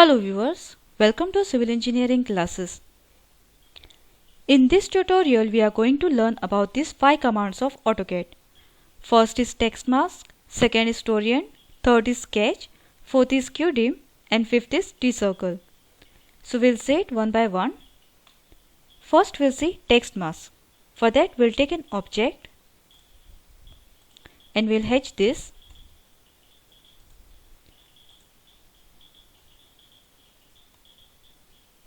Hello viewers, welcome to Civil Engineering classes. In this tutorial we are going to learn about these 5 commands of AutoCAD. First is text mask, second is Torient, third is sketch, fourth is QDIM and fifth is T-circle. So we'll say it one by one. First we'll see text mask. For that we'll take an object and we'll hedge this.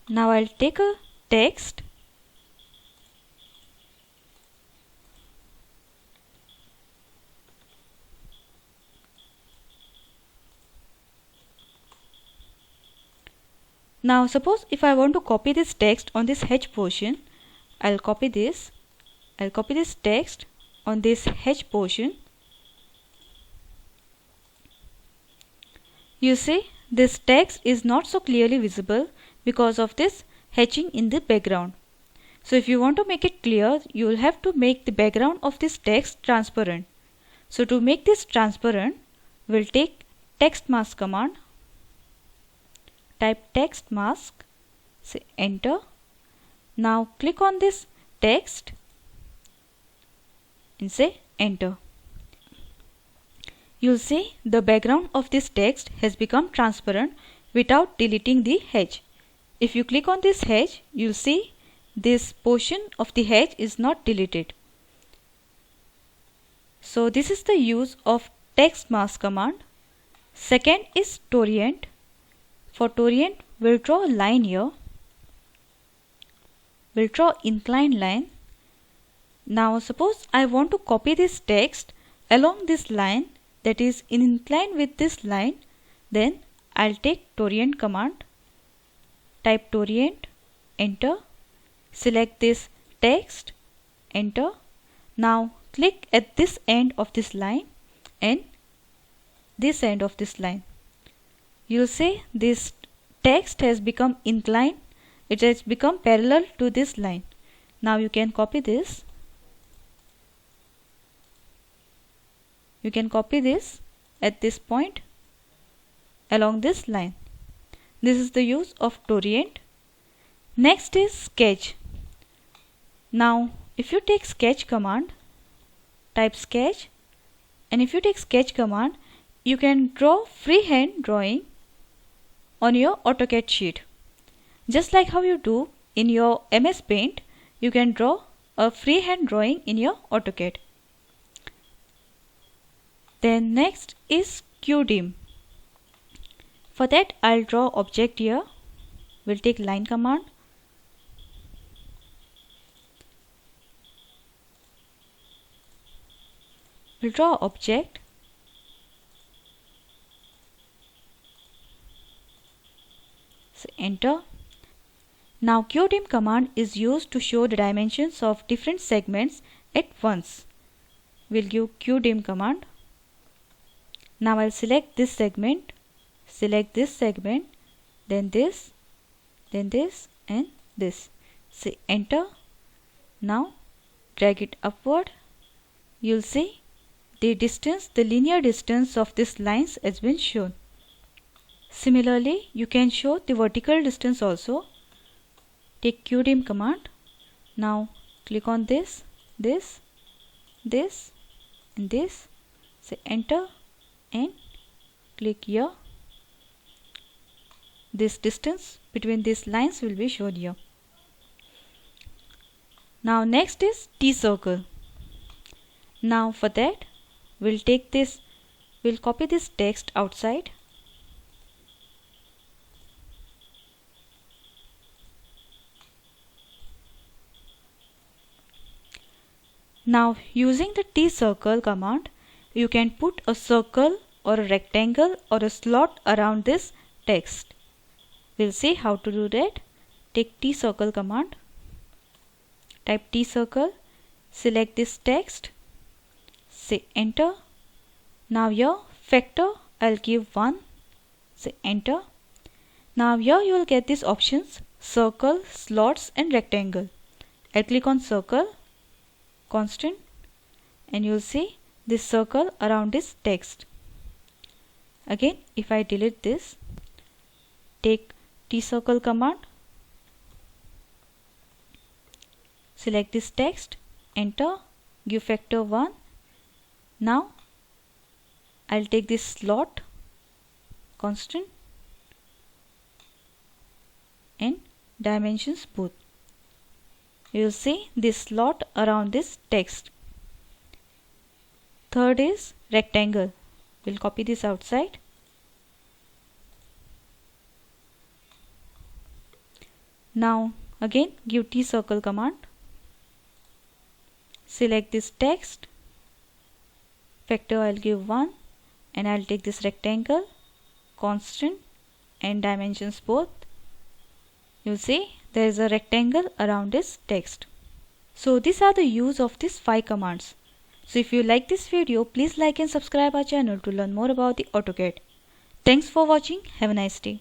Now I'll take a text Now suppose if I want to copy this text on this hedge portion, I'll copy this text on this hedge portion. You see this text is not so clearly visible because of this hedging in the background. So if you want to make it clear, you will have to make the background of this text transparent. So to make this transparent, we'll take text mask command. Type text mask, say enter. Now click on this text and say enter. You'll see the background of this text has become transparent without deleting the hedge. If you click on this hedge, you'll see this portion of the hedge is not deleted. So this is the use of text mask command. Second is Torient. For Torient, we'll draw a line here. We'll draw inclined line. Now suppose I want to copy this text along this line, that is in incline with this line, then I'll take Torient command. Type Torient, enter. Select this text, enter. Now click at this end of this line and this end of this line. You'll see this text has become inclined. It has become parallel to this line. Now you can copy this. You can copy this at this point along this line. This is the use of Torient. Next is sketch. Now if you take sketch command, type sketch, and if you take sketch command, you can draw freehand drawing on your AutoCAD sheet. Just like how you do in your MS Paint, you can draw a freehand drawing in your AutoCAD. Then next is QDIM. For that I'll draw object here. We'll take line command. We'll draw object. So enter. Now QDIM command is used to show the dimensions of different segments at once. We'll give QDIM command. Now I'll select this segment, then this and this. Say enter. Now drag it upward. You'll see the linear distance of these lines has been shown. Similarly, you can show the vertical distance also. Take QDIM command. Now click on this and this. Say enter and click here. This distance between these lines will be shown here. Now next is T-circle. Now for that we'll copy this text outside. Now using the T-circle command, you can put a circle or a rectangle or a slot around this text. We'll see how to do that. Take T-circle command. Type T-circle. Select this text. Say enter. Now here factor I'll give 1. Say enter. Now here you will get these options: circle, slots and rectangle. I'll click on circle, constant, and you'll see this circle around this text. Again, if I delete this, take T-circle command. Select this text, enter, give factor 1. Now I'll take this slot constant and dimensions both. You will see this slot around this text. Third is rectangle. We'll copy this outside. Now again give T-circle command. Select this text, factor I'll give 1, and I'll take this rectangle, constant and dimensions both. You'll see there is a rectangle around this text. So these are the use of these 5 commands. So if you like this video, please like and subscribe our channel to learn more about the AutoCAD. Thanks for watching. Have a nice day.